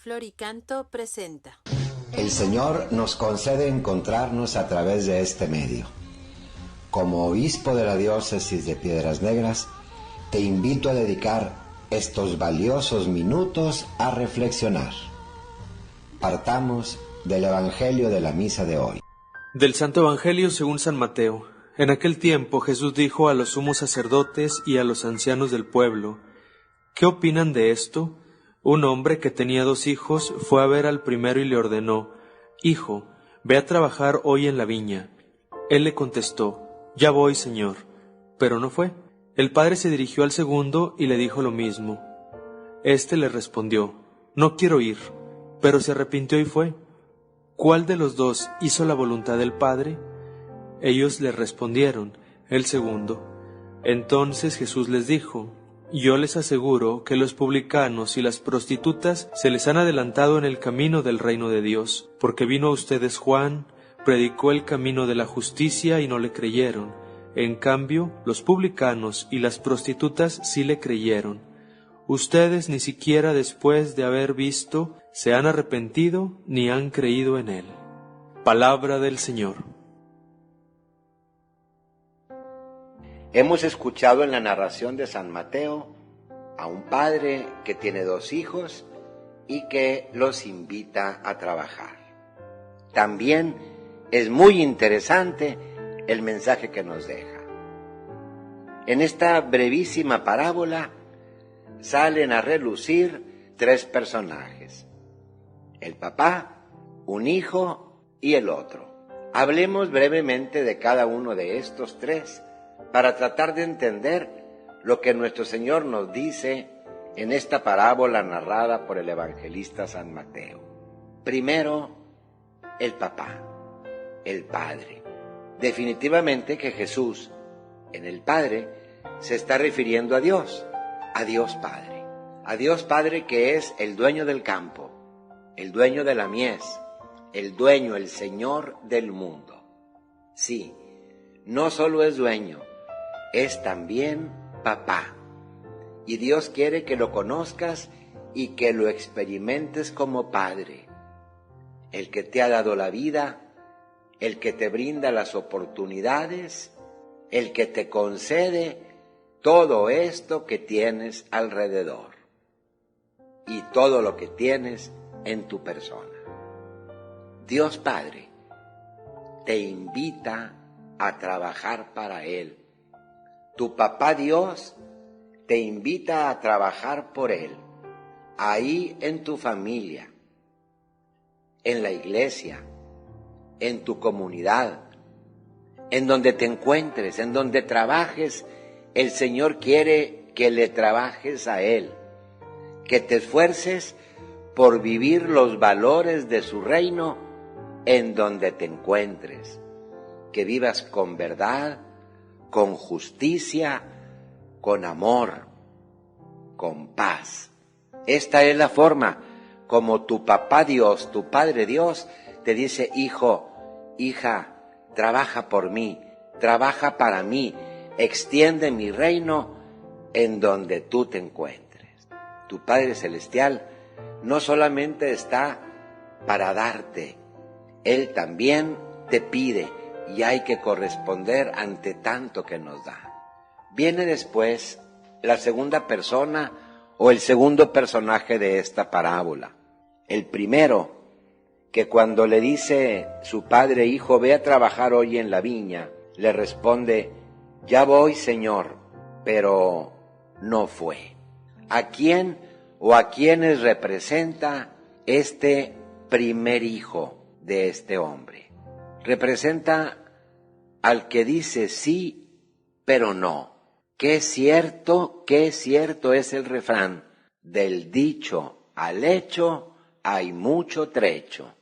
Flor y Canto presenta. El Señor nos concede encontrarnos a través de este medio. Como obispo de la diócesis de Piedras Negras, te invito a dedicar estos valiosos minutos a reflexionar. Partamos del Evangelio de la misa de hoy. Del Santo Evangelio según San Mateo. En aquel tiempo Jesús dijo a los sumos sacerdotes y a los ancianos del pueblo: ¿Qué opinan de esto? Un hombre que tenía 2 hijos fue a ver al primero y le ordenó: Hijo, ve a trabajar hoy en la viña. Él le contestó: Ya voy, Señor. Pero no fue. El padre se dirigió al segundo y le dijo lo mismo. Este le respondió: No quiero ir. Pero se arrepintió y fue. ¿Cuál de los 2 hizo la voluntad del padre? Ellos le respondieron: El segundo. Entonces Jesús les dijo: Yo les aseguro que los publicanos y las prostitutas se les han adelantado en el camino del reino de Dios, porque vino a ustedes Juan, predicó el camino de la justicia y no le creyeron. En cambio, los publicanos y las prostitutas sí le creyeron. Ustedes ni siquiera después de haber visto se han arrepentido ni han creído en él. Palabra del Señor. Hemos escuchado en la narración de San Mateo a un padre que tiene 2 hijos y que los invita a trabajar. También es muy interesante el mensaje que nos deja. En esta brevísima parábola salen a relucir 3 personajes: el papá, un hijo y el otro. Hablemos brevemente de cada uno de estos 3 para tratar de entender lo que nuestro Señor nos dice en esta parábola narrada por el evangelista San Mateo. Primero, el papá, el padre. Definitivamente que Jesús, en el Padre, se está refiriendo a Dios Padre que es el dueño del campo, el dueño de la mies, el dueño, el Señor del mundo. Sí, no solo es dueño, es también papá. Y Dios quiere que lo conozcas y que lo experimentes como padre. El que te ha dado la vida, el que te brinda las oportunidades, el que te concede todo esto que tienes alrededor y todo lo que tienes en tu persona. Dios Padre te invita a trabajar para Él. Tu papá Dios te invita a trabajar por Él, ahí en tu familia, en la iglesia, en tu comunidad, en donde te encuentres, en donde trabajes. El Señor quiere que le trabajes a Él, que te esfuerces por vivir los valores de su reino en donde te encuentres, que vivas con verdad, con justicia, con amor, con paz. Esta es la forma como tu papá Dios, tu Padre Dios, te dice: hijo, hija, trabaja por mí, trabaja para mí, extiende mi reino en donde tú te encuentres. Tu Padre Celestial no solamente está para darte, Él también te pide y hay que corresponder ante tanto que nos da. Viene después la segunda persona o el segundo personaje de esta parábola. El primero, que cuando le dice su padre: hijo, ve a trabajar hoy en la viña, le responde: ya voy, Señor, pero no fue. ¿A quién o a quiénes representa este primer hijo de este hombre? Representa al que dice sí, pero no. Qué cierto es el refrán: del dicho al hecho hay mucho trecho.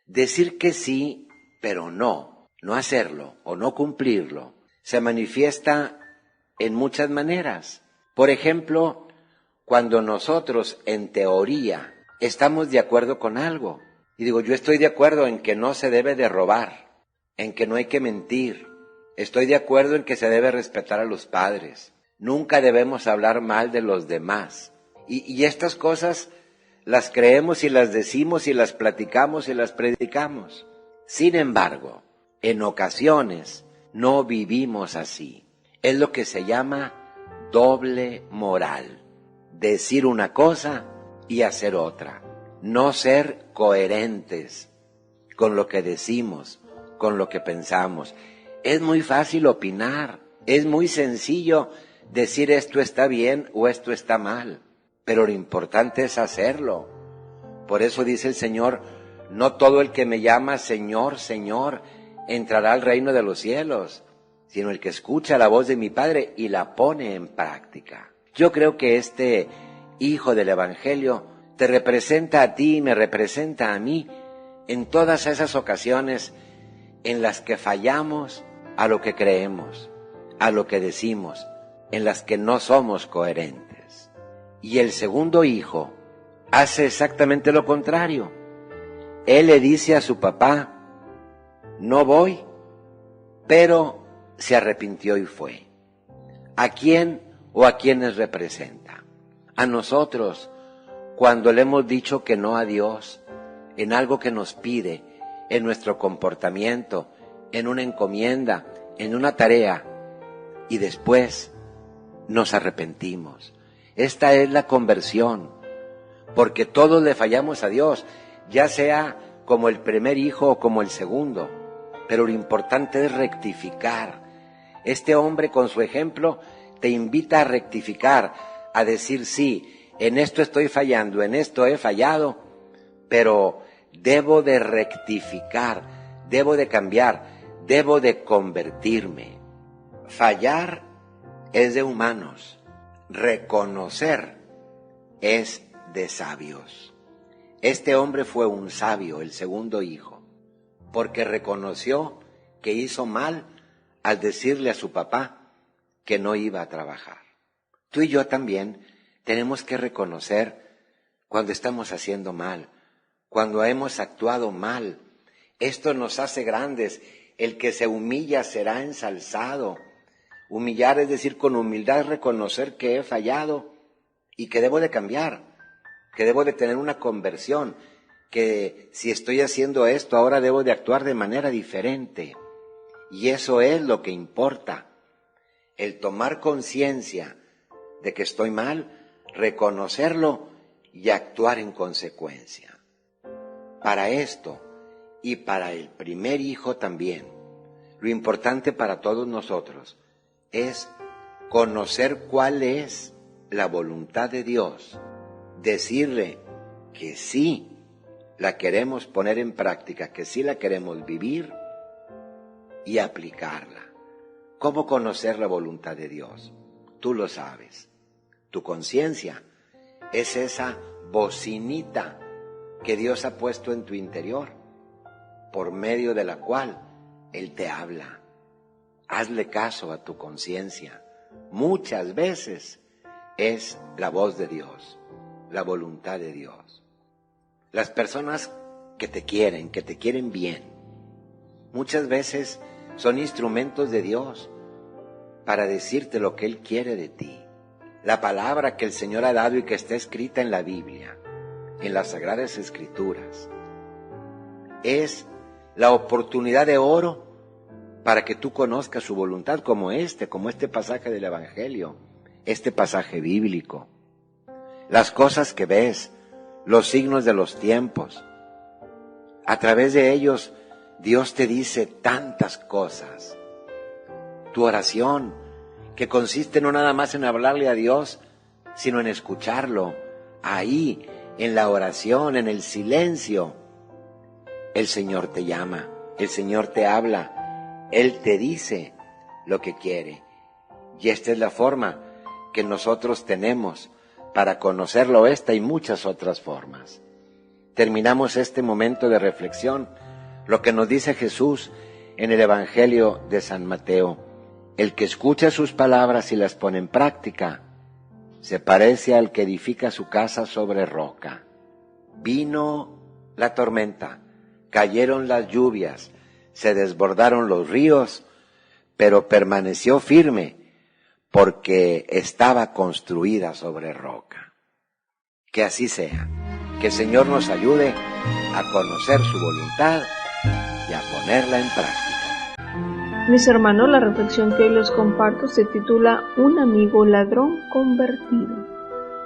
Decir que sí, pero no hacerlo o no cumplirlo, se manifiesta en muchas maneras. Por ejemplo, cuando nosotros en teoría estamos de acuerdo con algo, y digo, yo estoy de acuerdo en que no se debe de robar, en que no hay que mentir, estoy de acuerdo en que se debe respetar a los padres, nunca debemos hablar mal de los demás, y estas cosas las creemos y las decimos y las platicamos y las predicamos. Sin embargo, en ocasiones no vivimos así. Es lo que se llama doble moral. Decir una cosa y hacer otra. No ser coherentes con lo que decimos, con lo que pensamos. Es muy fácil opinar, es muy sencillo decir esto está bien o esto está mal, pero lo importante es hacerlo. Por eso dice el Señor, no todo el que me llama Señor, Señor, entrará al reino de los cielos, sino el que escucha la voz de mi Padre y la pone en práctica. Yo creo que este hijo del Evangelio te representa a ti y me representa a mí en todas esas ocasiones en las que fallamos a lo que creemos, a lo que decimos, en las que no somos coherentes. Y el segundo hijo hace exactamente lo contrario. Él le dice a su papá, no voy, pero se arrepintió y fue. ¿A quién o a quiénes representa? A nosotros, cuando le hemos dicho que no a Dios, en algo que nos pide, en nuestro comportamiento, en una encomienda, en una tarea, y después nos arrepentimos. Esta es la conversión, porque todos le fallamos a Dios, ya sea como el primer hijo o como el segundo, pero lo importante es rectificar. Este hombre con su ejemplo te invita a rectificar, a decir sí, en esto estoy fallando, en esto he fallado, pero debo de rectificar, debo de cambiar, debo de convertirme. Fallar es de humanos, reconocer es de sabios. Este hombre fue un sabio, el segundo hijo, porque reconoció que hizo mal al decirle a su papá que no iba a trabajar. Tú y yo también tenemos que reconocer cuando estamos haciendo mal, cuando hemos actuado mal. Esto nos hace grandes. El que se humilla será ensalzado. Humillar es decir, con humildad reconocer que he fallado y que debo de cambiar, que debo de tener una conversión, que si estoy haciendo esto ahora debo de actuar de manera diferente. Y eso es lo que importa, el tomar conciencia de que estoy mal, reconocerlo y actuar en consecuencia. Para esto y para el primer hijo también, lo importante para todos nosotros es conocer cuál es la voluntad de Dios, decirle que sí la queremos poner en práctica, que sí la queremos vivir y aplicarla. ¿Cómo conocer la voluntad de Dios? Tú lo sabes. Tu conciencia es esa bocinita que Dios ha puesto en tu interior, por medio de la cual Él te habla. Hazle caso a tu conciencia. Muchas veces es la voz de Dios, la voluntad de Dios. Las personas que te quieren bien, muchas veces son instrumentos de Dios para decirte lo que Él quiere de ti. La palabra que el Señor ha dado y que está escrita en la Biblia, en las Sagradas Escrituras, es la oportunidad de oro para que tú conozcas su voluntad, como este pasaje del Evangelio, este pasaje bíblico. Las cosas que ves, los signos de los tiempos, a través de ellos Dios te dice tantas cosas. Tu oración, que consiste no nada más en hablarle a Dios, sino en escucharlo, ahí, en la oración, en el silencio. El Señor te llama, el Señor te habla, Él te dice lo que quiere. Y esta es la forma que nosotros tenemos para conocerlo, esta y muchas otras formas. Terminamos este momento de reflexión, lo que nos dice Jesús en el Evangelio de San Mateo. El que escucha sus palabras y las pone en práctica, se parece al que edifica su casa sobre roca. Vino la tormenta, cayeron las lluvias, se desbordaron los ríos, pero permaneció firme porque estaba construida sobre roca. Que así sea. Que el Señor nos ayude a conocer su voluntad y a ponerla en práctica. Mis hermanos, la reflexión que hoy les comparto se titula Un amigo ladrón convertido.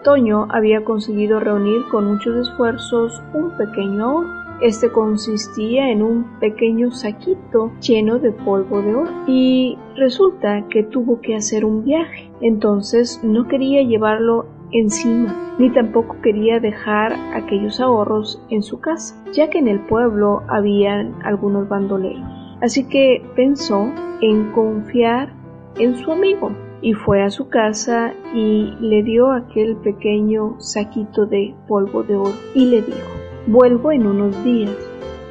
Toño había conseguido reunir con muchos esfuerzos un pequeño ahorro. Este consistía en un pequeño saquito lleno de polvo de oro y resulta que tuvo que hacer un viaje. Entonces no quería llevarlo encima, ni tampoco quería dejar aquellos ahorros en su casa, ya que en el pueblo habían algunos bandoleros. Así que pensó en confiar en su amigo y fue a su casa y le dio aquel pequeño saquito de polvo de oro y le dijo: vuelvo en unos días,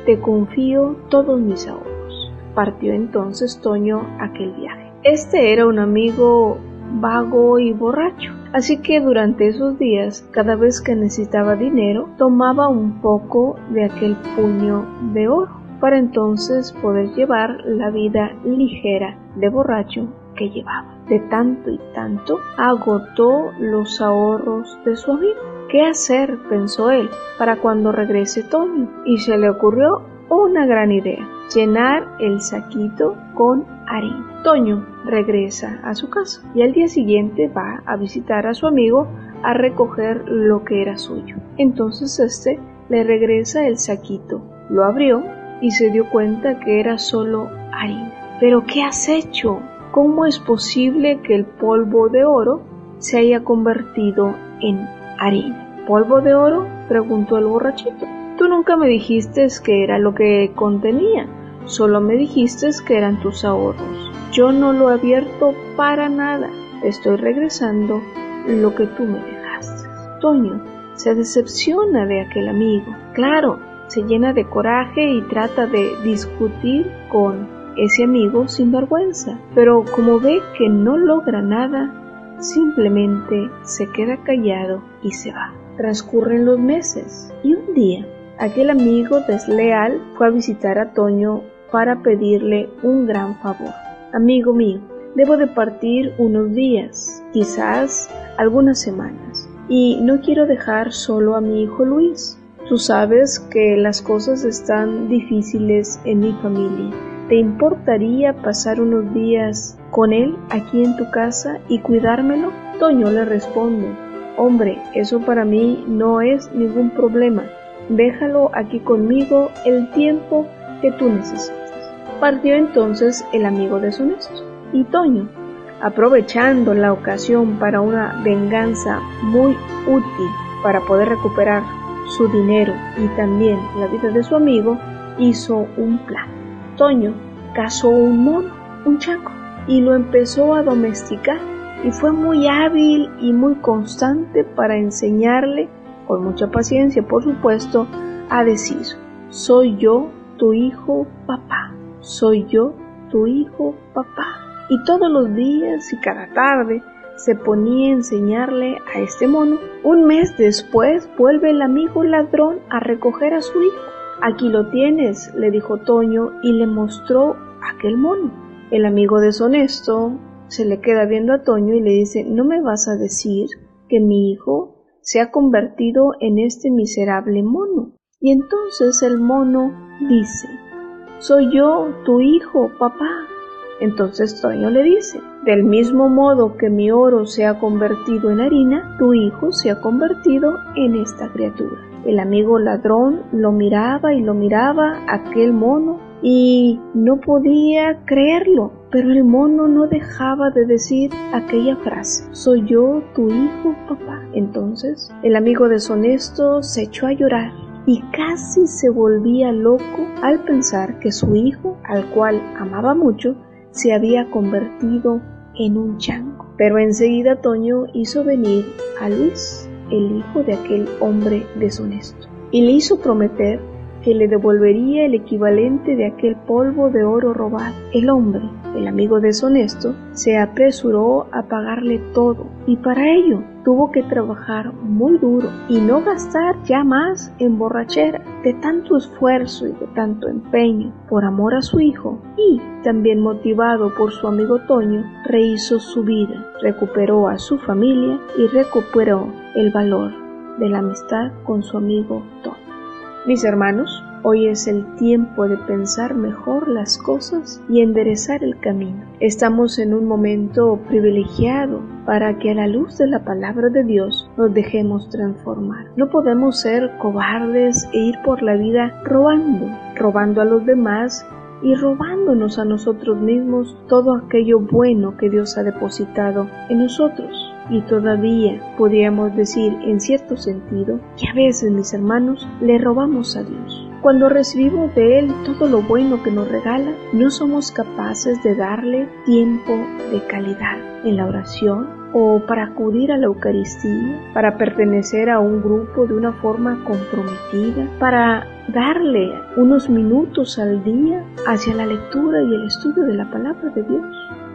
te confío todos mis ahorros. Partió entonces Toño aquel viaje. Este era un amigo vago y borracho, así que durante esos días, cada vez que necesitaba dinero, tomaba un poco de aquel puño de oro, para entonces poder llevar la vida ligera de borracho que llevaba. De tanto y tanto, agotó los ahorros de su amigo. ¿Qué hacer?, pensó él, para cuando regrese Toño, y se le ocurrió una gran idea: llenar el saquito con harina. Toño regresa a su casa y al día siguiente va a visitar a su amigo a recoger lo que era suyo. Entonces este le regresa el saquito, lo abrió y se dio cuenta que era solo harina. ¿Pero qué has hecho? ¿Cómo es posible que el polvo de oro se haya convertido en harina? ¿Polvo de oro?, preguntó el borrachito. Tú nunca me dijiste que era lo que contenía, solo me dijiste que eran tus ahorros. Yo no lo he abierto para nada, te estoy regresando lo que tú me dejaste. Toño se decepciona de aquel amigo. Claro, se llena de coraje y trata de discutir con ese amigo sin vergüenza, pero como ve que no logra nada, simplemente se queda callado y se va. Transcurren los meses y un día aquel amigo desleal fue a visitar a Toño para pedirle un gran favor. Amigo mío, debo de partir unos días, quizás algunas semanas, y no quiero dejar solo a mi hijo Luis. Tú sabes que las cosas están difíciles en mi familia. ¿Te importaría pasar unos días con él aquí en tu casa y cuidármelo? Toño le responde: hombre, eso para mí no es ningún problema. Déjalo aquí conmigo el tiempo que tú necesites. Partió entonces el amigo deshonesto y Toño, aprovechando la ocasión para una venganza muy útil para poder recuperar su dinero y también la vida de su amigo, hizo un plan. Toño cazó un mono, un chango, y lo empezó a domesticar, y fue muy hábil y muy constante para enseñarle, con mucha paciencia por supuesto, a decir: soy yo tu hijo, papá, soy yo tu hijo, papá. Y todos los días y cada tarde se ponía a enseñarle a este mono. Un mes después vuelve el amigo ladrón a recoger a su hijo. Aquí lo tienes, le dijo Toño y le mostró aquel mono. El amigo deshonesto se le queda viendo a Toño y le dice: ¿no me vas a decir que mi hijo se ha convertido en este miserable mono? Y entonces el mono dice: soy yo tu hijo, papá. Entonces Toño le dice: del mismo modo que mi oro se ha convertido en harina, tu hijo se ha convertido en esta criatura. El amigo ladrón lo miraba y lo miraba aquel mono y no podía creerlo, pero el mono no dejaba de decir aquella frase: soy yo tu hijo, papá. Entonces el amigo deshonesto se echó a llorar y casi se volvía loco al pensar que su hijo, al cual amaba mucho, se había convertido en un chango. Pero enseguida Toño hizo venir a Luis, el hijo de aquel hombre deshonesto, y le hizo prometer que le devolvería el equivalente de aquel polvo de oro robado. El hombre, el amigo deshonesto, se apresuró a pagarle todo, y para ello tuvo que trabajar muy duro y no gastar ya más en borrachera. De tanto esfuerzo y de tanto empeño por amor a su hijo, y también motivado por su amigo Toño, rehizo su vida, recuperó a su familia y recuperó el valor de la amistad con su amigo Toño. Mis hermanos, hoy es el tiempo de pensar mejor las cosas y enderezar el camino. Estamos en un momento privilegiado para que a la luz de la palabra de Dios nos dejemos transformar. No podemos ser cobardes e ir por la vida robando a los demás y robándonos a nosotros mismos todo aquello bueno que Dios ha depositado en nosotros. Y todavía podríamos decir, en cierto sentido, que a veces, mis hermanos, le robamos a Dios. Cuando recibimos de Él todo lo bueno que nos regala, no somos capaces de darle tiempo de calidad en la oración o para acudir a la Eucaristía, para pertenecer a un grupo de una forma comprometida, para darle unos minutos al día hacia la lectura y el estudio de la palabra de Dios.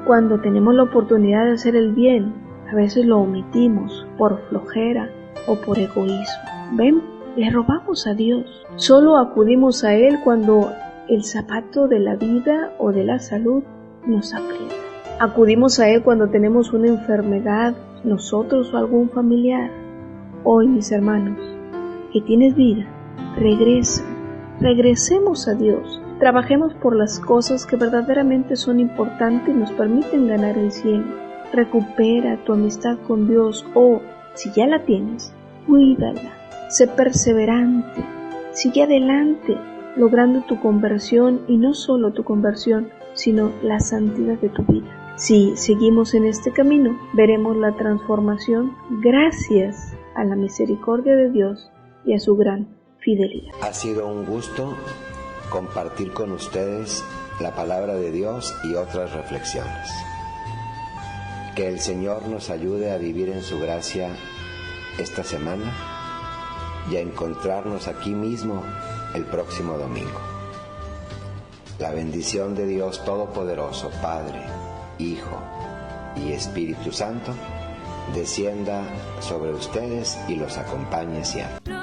Cuando tenemos la oportunidad de hacer el bien, a veces lo omitimos por flojera o por egoísmo. ¿Ven? Le robamos a Dios. Solo acudimos a Él cuando el zapato de la vida o de la salud nos aprieta. Acudimos a Él cuando tenemos una enfermedad, nosotros o algún familiar. Hoy, mis hermanos, que tienes vida, regresemos a Dios. Trabajemos por las cosas que verdaderamente son importantes y nos permiten ganar el cielo. Recupera tu amistad con Dios o, si ya la tienes, cuídala. Sé perseverante. Sigue adelante, logrando tu conversión y no solo tu conversión, sino la santidad de tu vida. Si seguimos en este camino, veremos la transformación gracias a la misericordia de Dios y a su gran fidelidad. Ha sido un gusto compartir con ustedes la palabra de Dios y otras reflexiones. Que el Señor nos ayude a vivir en su gracia esta semana y a encontrarnos aquí mismo el próximo domingo. La bendición de Dios Todopoderoso, Padre, Hijo y Espíritu Santo, descienda sobre ustedes y los acompañe siempre.